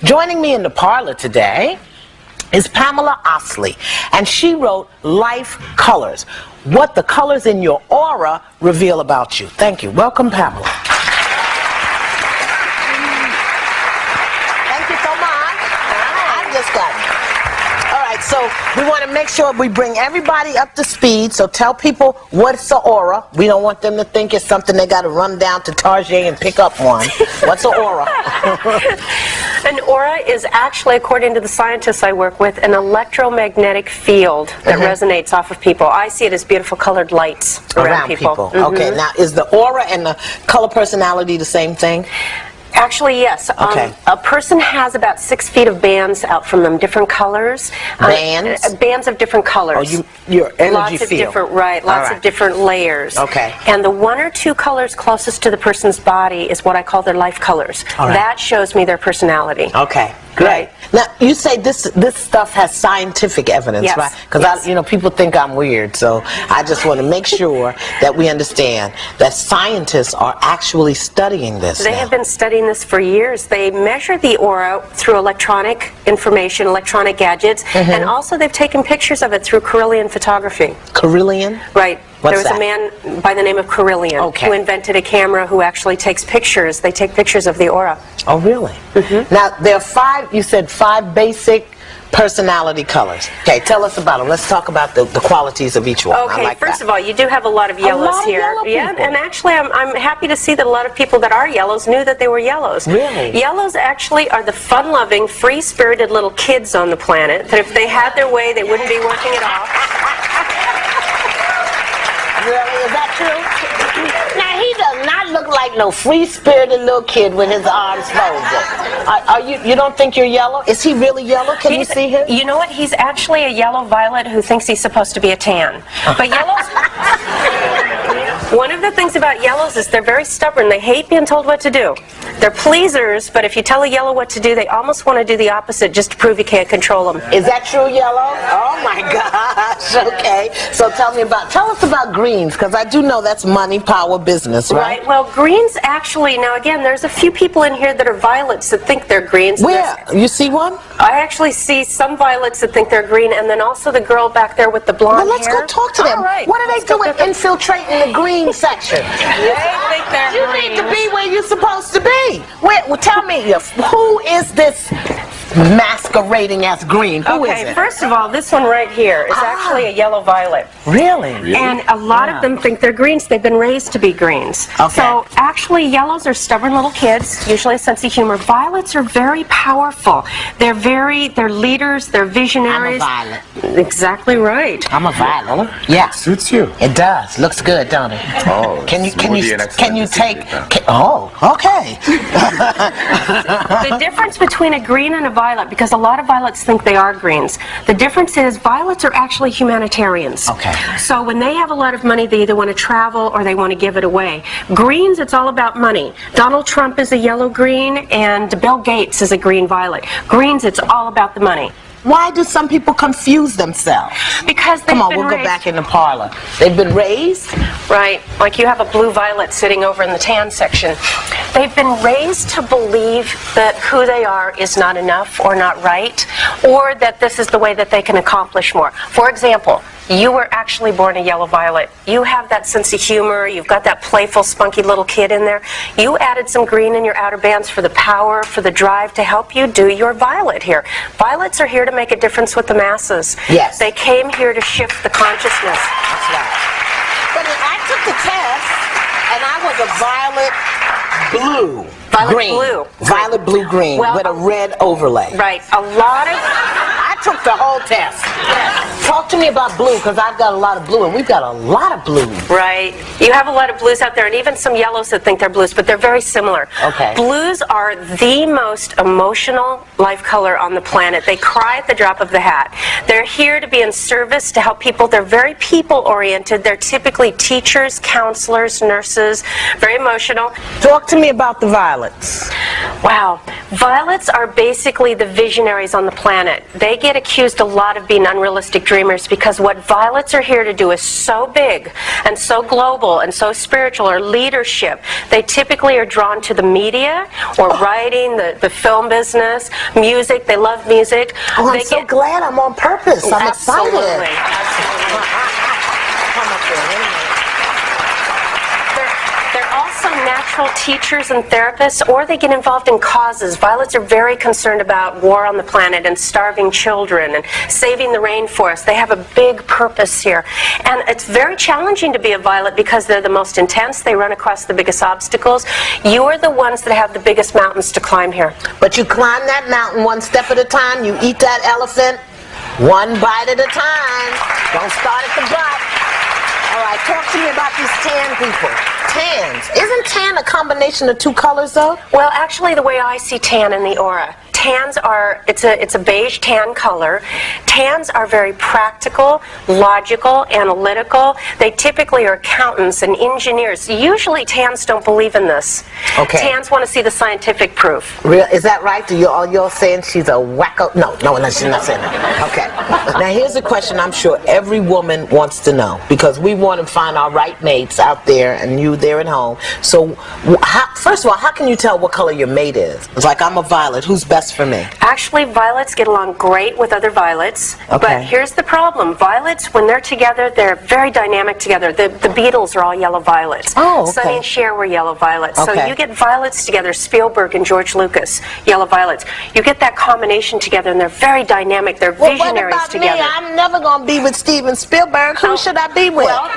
Joining me in the parlor today is Pamal Oslie, and she wrote Life Colors, What the Colors in Your Aura Reveal About You. Thank you. Welcome, Pamela. Thank you so much. I just got it. All right, so we want to make sure we bring everybody up to speed, so tell people what's the aura. We don't want them to think it's something they got to run down to Target and pick up one. What's the aura? An aura is actually, according to the scientists I work with, an electromagnetic field that resonates off of people. I see it as beautiful colored lights around people. Okay, now is the aura and the color personality the same thing? Actually, yes. Okay. A person has about 6 feet of bands out from them, different colors. Bands? Bands of different colors. Oh, your energy lots of field. Different, right, lots of different layers. Okay. And the 1 or 2 colors closest to the person's body is what I call their life colors. All right. That shows me their personality. Okay, great. Right. Now, you say this stuff has scientific evidence, yes. right? Because people think I'm weird, so I just want to make sure that we understand that scientists are actually studying this. They have been studying this for years. They measure the aura through electronic information, electronic gadgets, and also they've taken pictures of it through Carillion photography. Carillion? Right. What's there was that? A man by the name of Carillion who invented a camera who actually takes pictures. They take pictures of the aura. Oh, really? Now, there are 5, you said 5 basic personality colors. Okay, tell us about them. Let's talk about the qualities of each one. Okay, I like first that. of all, you do have a lot of yellows a lot here. Of yellow people. And actually I'm happy to see that a lot of people that are yellows knew that they were yellows. Really? Yellows actually are the fun-loving, free-spirited little kids on the planet that if they had their way, they wouldn't be working at all. Really? Is that true? Now, he does not look like no free-spirited little kid with his arms folded. You don't think you're yellow? Is he really yellow? Can you see him? You know what? He's actually a yellow violet who thinks he's supposed to be a tan. But yellows... One of the things about yellows is they're very stubborn. They hate being told what to do. They're pleasers, but if you tell a yellow what to do, they almost want to do the opposite just to prove you can't control them. Is that true, yellow? Oh my gosh. Okay. So tell us about greens, because I do know that's money, power, business, right? Right. Well, greens actually, now again, there's a few people in here that are violets that think they're greens. Where? You see one? I actually see some violets that think they're green, and then also the girl back there with the blonde hair. Well, let's go talk to them. All right. What are they doing infiltrating the green section? They think they're You need to be where you're supposed to be. Well, tell me, who is this masquerading as green? Who is it? First of all, this one right here is actually a yellow violet. Really? And a lot of them think they're greens. They've been raised to be greens. Okay. So actually, yellows are stubborn little kids, usually a sense of humor. Violets are very powerful. They're leaders, they're visionaries. I'm a violet. Exactly right. I'm a violet. Yeah. Suits you. It does. Looks good, don't it? Oh, can you take? Okay. The difference between a green and a violet, because a lot of violets think they are greens, the difference is violets are actually humanitarians. Okay. So when they have a lot of money, they either want to travel or they want to give it away. Greens, it's all about money. Donald Trump is a yellow green and Bill Gates is a green violet. Greens, it's all about the money. Why do some people confuse themselves? Because they've Come on, been we'll raised, go back in the parlor. They've been raised? Right, like you have a blue violet sitting over in the tan section. They've been raised to believe that who they are is not enough or not right, or that this is the way that they can accomplish more. For example, you were actually born a yellow violet. You have that sense of humor. You've got that playful, spunky little kid in there. You added some green in your outer bands for the power, for the drive to help you do your violet here. Violets are here to make a difference with the masses. Yes. They came here to shift the consciousness. That's right. But I took the test, and I was a violet blue. Violet blue green well, with a red overlay. Right. A lot of... I took the whole test. Yes. Talk to me about blue, because I've got a lot of blue, and we've got a lot of blue. Right. You have a lot of blues out there, and even some yellows that think they're blues, but they're very similar. Okay. Blues are the most emotional life color on the planet. They cry at the drop of the hat. They're here to be in service, to help people. They're very people-oriented. They're typically teachers, counselors, nurses, very emotional. Talk to me about the violets. Wow. Violets are basically the visionaries on the planet. They get a accused a lot of being unrealistic dreamers because what violets are here to do is so big and so global and so spiritual, or leadership. They typically are drawn to the media or writing, the film business, music. They love music. Oh, I'm so glad I'm on purpose. I'm excited. They're also natural teachers and therapists, or they get involved in causes. Violets are very concerned about war on the planet and starving children and saving the rainforest. They have a big purpose here. And it's very challenging to be a violet because they're the most intense. They run across the biggest obstacles. You are the ones that have the biggest mountains to climb here. But you climb that mountain one step at a time. You eat that elephant one bite at a time. Don't start at the butt. All right, talk to me about these tan people. Tans. Isn't tan a combination of two colors, though? Well, actually, the way I see tan in the aura, tans are, it's a beige tan color. Tans are very practical, logical, analytical. They typically are accountants and engineers. Usually tans don't believe in this. Okay. Tans want to see the scientific proof. Real, is that right? Are you all saying she's a wacko? No, she's not saying that. Okay. Now here's a question I'm sure every woman wants to know, because we want to find our right mates out there and you there at home. So first of all, how can you tell what color your mate is? It's like, I'm a violet. Who's best for me? Actually, violets get along great with other violets. Okay. But here's the problem. Violets, when they're together, they're very dynamic together. The Beatles are all yellow violets. Oh, okay. Sonny and Cher were yellow violets. Okay. So you get violets together, Spielberg and George Lucas, yellow violets. You get that combination together, and they're very dynamic. They're visionaries what about together. Me? I'm never going to be with Steven Spielberg. Who should I be with? Well,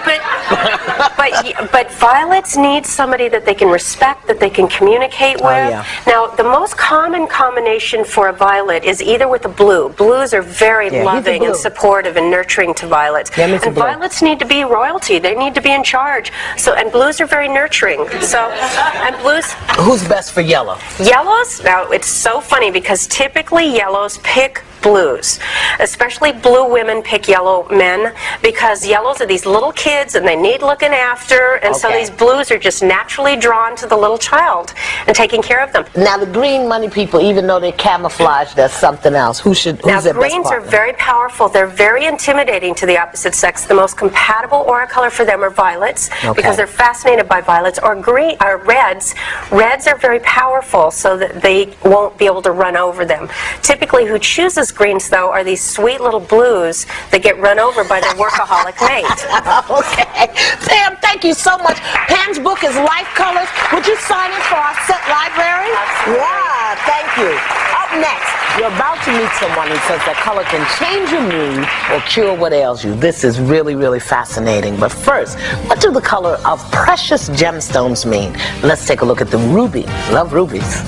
but violets need somebody that they can respect, that they can communicate with. Oh, yeah. Now, the most common combination for a violet is either with a blue. Blues are very loving and supportive and nurturing to violets. Yeah, and violets need to be royalty. They need to be in charge. And blues are very nurturing. And blues... Who's best for yellow? Yellows? Now, it's so funny because typically yellows pick blues. Especially blue women pick yellow men because yellows are these little kids and they need looking after, and so these blues are just naturally drawn to the little child and taking care of them. Now the green money people, even though they're camouflaged as something else, who's their best partner? Now greens are very powerful. They're very intimidating to the opposite sex. The most compatible aura color for them are violets because they're fascinated by violets, or reds. Reds are very powerful so that they won't be able to run over them. Typically who chooses greens, though, are these sweet little blues that get run over by their workaholic mate. Okay. Pam, thank you so much. Pam's book is Life Colors. Would you sign in for our set library? Absolutely. Yeah, thank you. Up next, you're about to meet someone who says that color can change your mood or cure what ails you. This is really, really fascinating. But first, what do the color of precious gemstones mean? Let's take a look at the ruby. Love rubies.